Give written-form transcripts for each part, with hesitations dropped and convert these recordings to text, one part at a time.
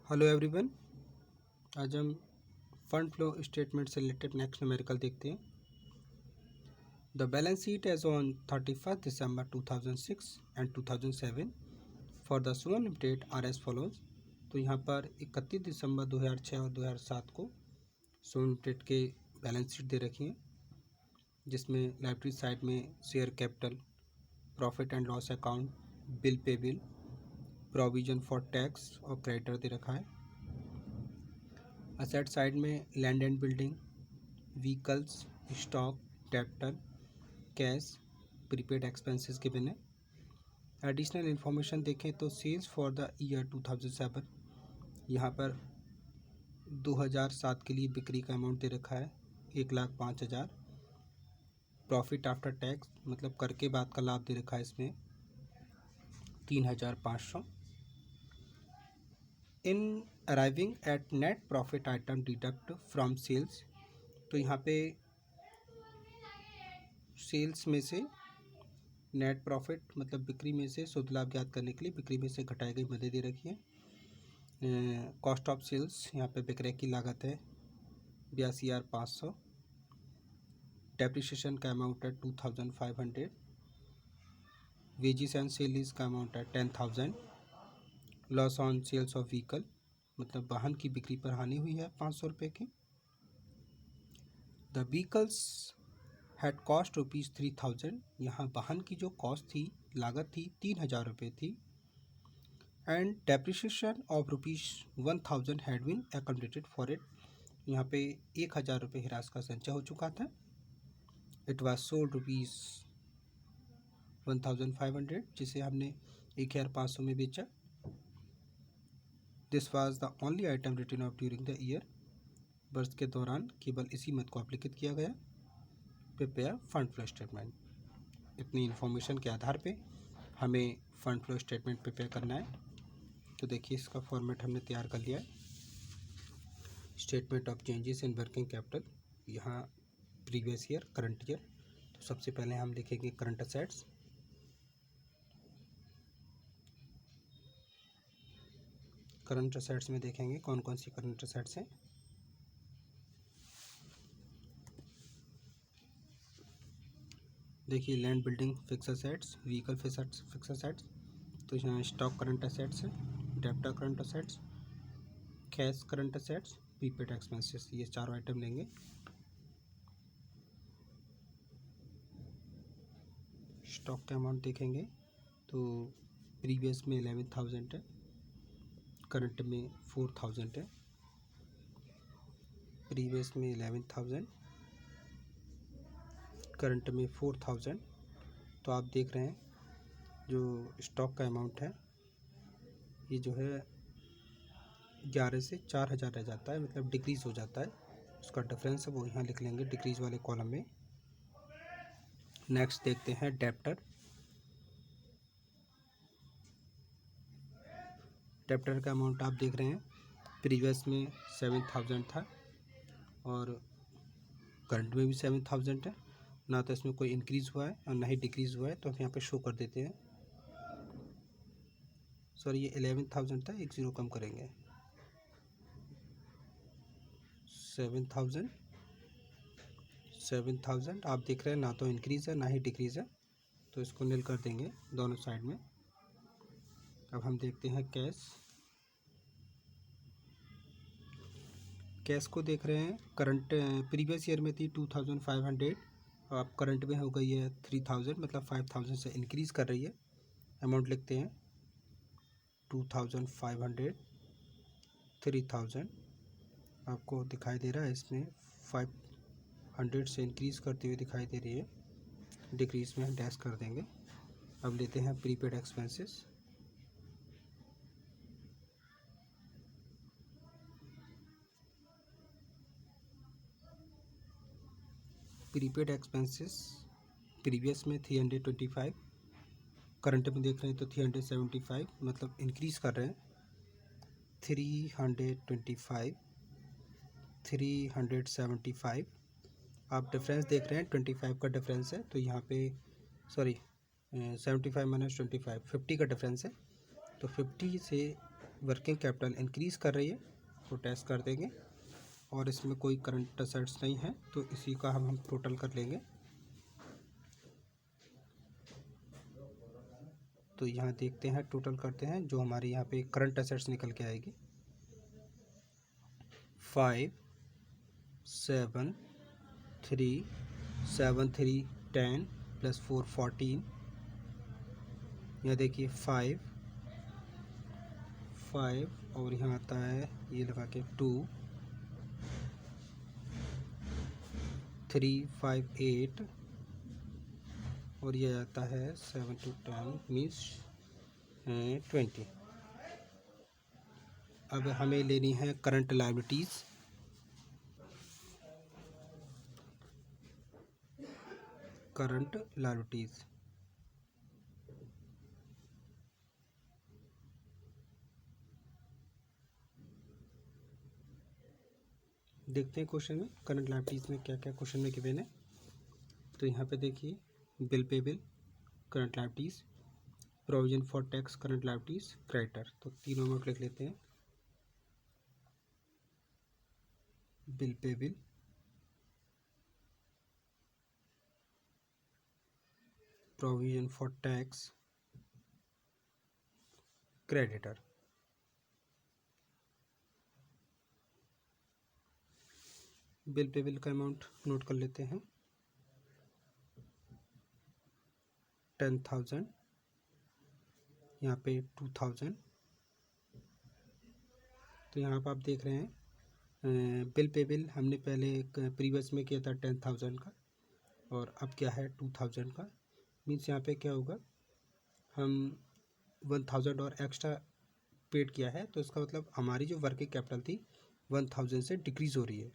Hello everyone. आज हम fund flow statement से रिलेटेड नेक्स्ट न्यूमेरिकल देखते हैं। The balance sheet as on 31 December 2006 and 2007 for the Son limited are as follows. तो यहाँ पर 31 दिसंबर 2006 और 2007 को सोन लिमिटेड के बैलेंस शीट दे रखी हैं, जिसमें लाइब्रेरी साइड में share capital, profit and loss account, bill payable, provision for tax और क्रेडिटर दे रखा है। असेट साइड में land and building, vehicles, stock, debtor, cash, prepaid expenses के बिना। एडिशनल इन्फॉर्मेशन देखें तो सेल्स फॉर द ईयर 2007, यहाँ पर 2007 के लिए बिक्री का अमाउंट दे रखा है 1,05,000। प्रॉफिट आफ्टर टैक्स मतलब कर के बाद का लाभ दे रखा है इसमें 3,500। In arriving at net profit item deduct from sales, तो यहाँ पे सेल्स में से नेट प्रॉफिट मतलब बिक्री में से शुद्ध लाभ ज्ञात करने के लिए बिक्री में से घटाई गई मदद दे रखी है। कॉस्ट ऑफ सेल्स, यहाँ पे विक्रय की लागत है 82,500। डेप्रिसिएशन का अमाउंट है 2,500। वेजिस एंड सेल्स का अमाउंट है 10,000। Loss on sales of vehicle मतलब वाहन की बिक्री पर हानि हुई है 500 रुपये की। द व्हीकल्स हैड कॉस्ट ₹3,000, यहाँ वाहन की जो कॉस्ट थी, लागत थी 3,000 रुपये थी। And depreciation of ₹1,000 had been accommodated for it, यहाँ पे 1,000 रुपये ह्रास का संचय हो चुका था। इट वाज सोल्ड ₹1,500, जिसे हमने 1,500 में बेचा। This was the only item written off during the year, वर्ष के दौरान केवल इसी मद को अप्लिकेट किया गया। प्रिपेयर फंड फ्लो स्टेटमेंट, इतनी इन्फॉर्मेशन के आधार पे हमें फंड फ्लो स्टेटमेंट प्रिपेयर करना है। तो देखिए इसका फॉर्मेट हमने तैयार कर लिया है। Statement of changes in working capital, यहाँ प्रीवियस ईयर, करंट ईयर। तो सबसे पहले हम देखेंगे करंट असेट्स। करंट असेट्स में देखेंगे कौन कौन सी करंट असेट्स हैं। देखिए land building fix assets, vehicle fix assets, तो यहाँ स्टॉक करंट असेट्स है, debtor current assets, cash current assets, prepaid expenses, ये चारों आइटम लेंगे। स्टॉक का अमाउंट देखेंगे तो प्रीवियस में 11,000 है, करंट में 4,000 है। प्रीवियस में 11,000, करंट में 4,000। तो आप देख रहे हैं जो स्टॉक का अमाउंट है ये जो है 11 से 4,000 रह जाता है, मतलब डिक्रीज़ हो जाता है। उसका डिफरेंस है वो यहाँ लिख लेंगे डिक्रीज़ वाले कॉलम में। नेक्स्ट देखते हैं डेप्टर। डेप्टर का अमाउंट आप देख रहे हैं प्रीवियस में 7,000 था और करंट में भी 7,000 है। ना तो इसमें कोई इंक्रीज़ हुआ है और ना ही डिक्रीज़ हुआ है, तो हम यहाँ पे शो कर देते हैं। सॉरी, ये 11,000 था, एक ज़ीरो कम करेंगे, 7,000 आप देख रहे हैं ना तो इंक्रीज़ है ना ही डिक्रीज़ है, तो इसको नील कर देंगे दोनों साइड में। अब हम देखते हैं कैश। कैश को देख रहे हैं करंट प्रीवियस ईयर में थी 2,500, अब करंट में हो गई है 3,000, मतलब 5,000 से इंक्रीज़ कर रही है। अमाउंट लिखते हैं 2,500, 3,000 आपको दिखाई दे रहा है, इसमें 500 से इंक्रीज़ करते हुए दिखाई दे रही है, डिक्रीज़ में हम डैश कर देंगे। अब लेते हैं prepaid expenses. Prepaid expenses previous में 325, करंट में देख रहे हैं तो 375, मतलब इंक्रीज़ कर रहे हैं। 325, 375, आप डिफरेंस देख रहे हैं 25 का डिफरेंस है, तो यहाँ पे सॉरी 75 माइनस 25, 50 का डिफरेंस है, तो 50 से वर्किंग कैपिटल इंक्रीज़ कर रही है तो टेस्ट कर देंगे, और इसमें कोई करंट असेट्स नहीं है तो इसी का हम टोटल कर लेंगे। तो यहाँ देखते हैं, टोटल करते हैं, जो हमारे यहाँ पे करंट असेट्स निकल के आएगी 5 7 3 7 3 10 प्लस 4 14। यहाँ देखिए 5 और यहाँ आता है ये लगा के 2 3 5 8 और ये आता है 7 to 10 मीन्स 20। अब हमें लेनी है करंट लायबिलिटीज़। करंट लायबिलिटीज़ देखते हैं क्वेश्चन में करंट लायबिलिटीज़ में क्या क्या क्वेश्चन में गिवन है। तो यहाँ पे देखिए, bill payable current liabilities, provision for tax current liabilities, creditor. तो तीनों अमाउंट लिख लेते हैं। Bill payable, provision for tax, creditor. Bill payable का अमाउंट नोट कर लेते हैं 10,000, यहाँ पे 2,000। तो यहाँ पर आप देख रहे हैं बिल पेबल हमने पहले प्रीवियस में किया था 10,000 का, और अब क्या है 2,000 का। मीन्स यहाँ पे क्या होगा, हम 1,000 और एक्स्ट्रा पेड किया है, तो इसका मतलब हमारी जो वर्किंग कैपिटल थी 1,000 से डिक्रीज़ हो रही है।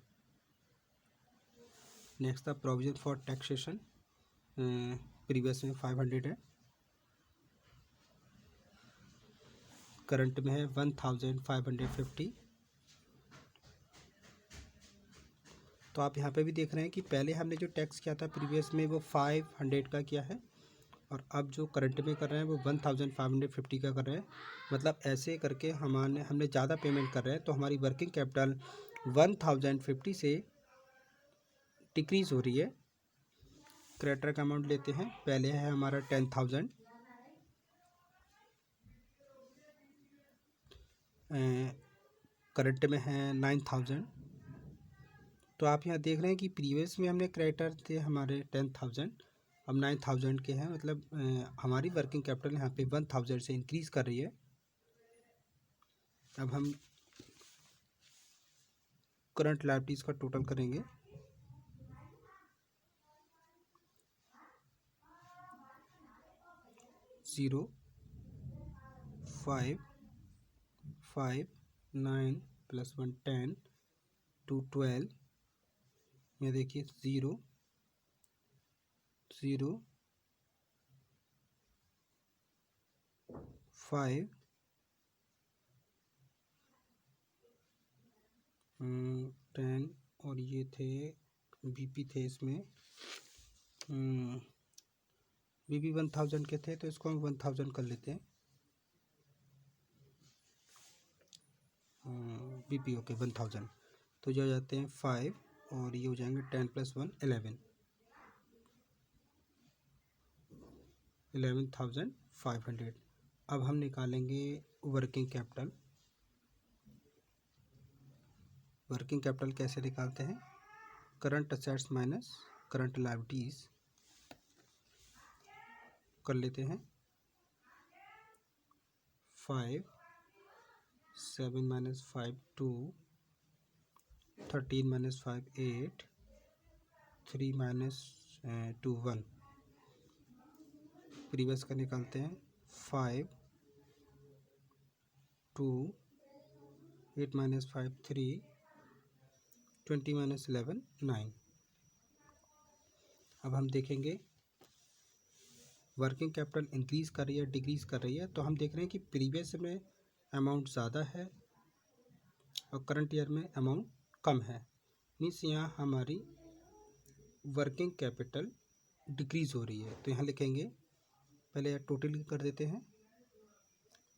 नेक्स्ट था प्रोविजन फॉर टैक्सेशन, प्रीवियस में 500 है, करंट में है 1,550। तो आप यहाँ पे भी देख रहे हैं कि पहले हमने जो टैक्स किया था प्रीवियस में वो 500 का किया है, और अब जो करंट में कर रहे हैं वो 1,550 का कर रहे हैं। मतलब ऐसे करके हमने ज़्यादा पेमेंट कर रहे हैं, तो हमारी वर्किंग कैपिटल 1,050 से डिक्रीज़ हो रही है। क्रेडिटर का अमाउंट लेते हैं, पहले है हमारा 10,000, करंट में है 9,000। तो आप यहाँ देख रहे हैं कि प्रीवियस में हमने क्रेडिटर थे हमारे 10,000, अब 9,000 के हैं। मतलब हमारी वर्किंग कैपिटल यहाँ पे 1,000 से इंक्रीज़ कर रही है। अब हम करंट लायबिलिटीज़ का टोटल करेंगे। Zero 5 5 9 plus 1 10 2 12। ये देखिए 0 0 5 10 और ये थे बीपी थे, इसमें बीपी 1,000 के थे, तो इसको हम 1,000 कर लेते हैं। BP okay 1,000। तो जो जाते हैं 5 और ये हो जाएंगे 10 प्लस 1 11,500। अब हम निकालेंगे वर्किंग कैपिटल। वर्किंग कैपिटल कैसे निकालते हैं, current assets minus current liabilities कर लेते हैं। 5 7 माइनस 5 2 13 माइनस 5 8 3 माइनस 2 1। प्रीवियस का निकालते हैं 5 2 8 माइनस 5 3 20 माइनस 11 9। अब हम देखेंगे वर्किंग कैपिटल इंक्रीज़ कर रही है डिक्रीज़ कर रही है। तो हम देख रहे हैं कि प्रीवियस में अमाउंट ज़्यादा है और करंट ईयर में अमाउंट कम है। मीन्स यहाँ हमारी वर्किंग कैपिटल डिक्रीज़ हो रही है। तो यहाँ लिखेंगे, पहले टोटल कर देते हैं,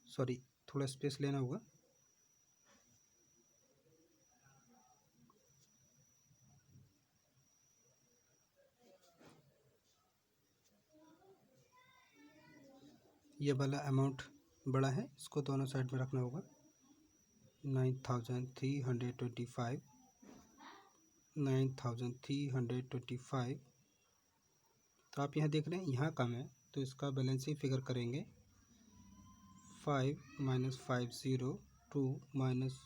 सॉरी थोड़ा स्पेस लेना होगा। ये वाला अमाउंट बड़ा है, इसको दोनों साइड में रखना होगा। 9325, 9325। तो आप यहाँ देख रहे हैं यहाँ कम है, तो इसका बैलेंसिंग फिगर करेंगे 5 माइनस 50, 2 माइनस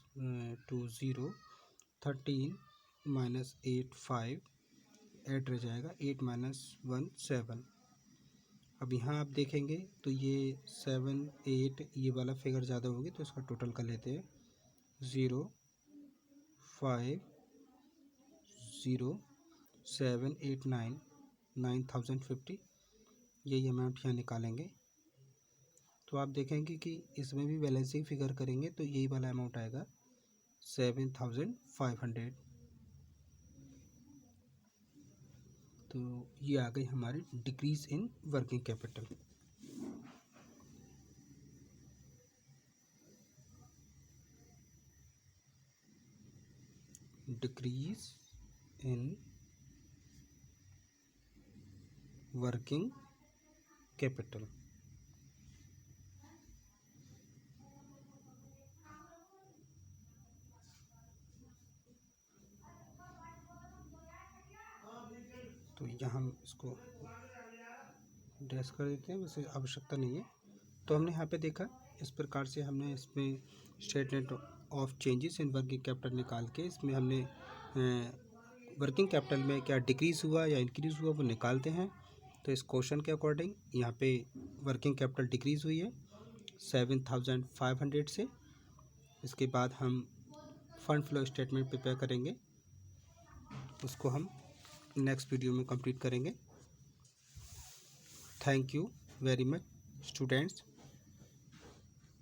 20, 13 माइनस 8 5, 8 रह जाएगा, 8 माइनस 1 7। अब यहाँ आप देखेंगे तो ये 7 8 ये वाला फिगर ज़्यादा होगी, तो इसका टोटल कर लेते हैं। 0 5 0 7 8 9, 9050, यही अमाउंट यहाँ निकालेंगे। तो आप देखेंगे कि इसमें भी बैलेंसिंग फिगर करेंगे तो यही वाला अमाउंट आएगा 7500। तो ये आ गई हमारी decrease in working capital. Decrease in working capital. तो यहाँ हम इसको डैश कर देते हैं, वैसे आवश्यकता नहीं है। तो हमने यहाँ पे देखा इस प्रकार से हमने इसमें statement of changes in working capital निकाल के इसमें हमने वर्किंग कैपिटल में क्या डिक्रीज़ हुआ या इंक्रीज़ हुआ वो निकालते हैं। तो इस क्वेश्चन के अकॉर्डिंग यहाँ पे वर्किंग कैपिटल डिक्रीज़ हुई है 7500 से। इसके बाद हम फंड फ्लो स्टेटमेंट प्रिपेयर करेंगे, उसको हम नेक्स्ट वीडियो में कंप्लीट करेंगे। Thank you very much students.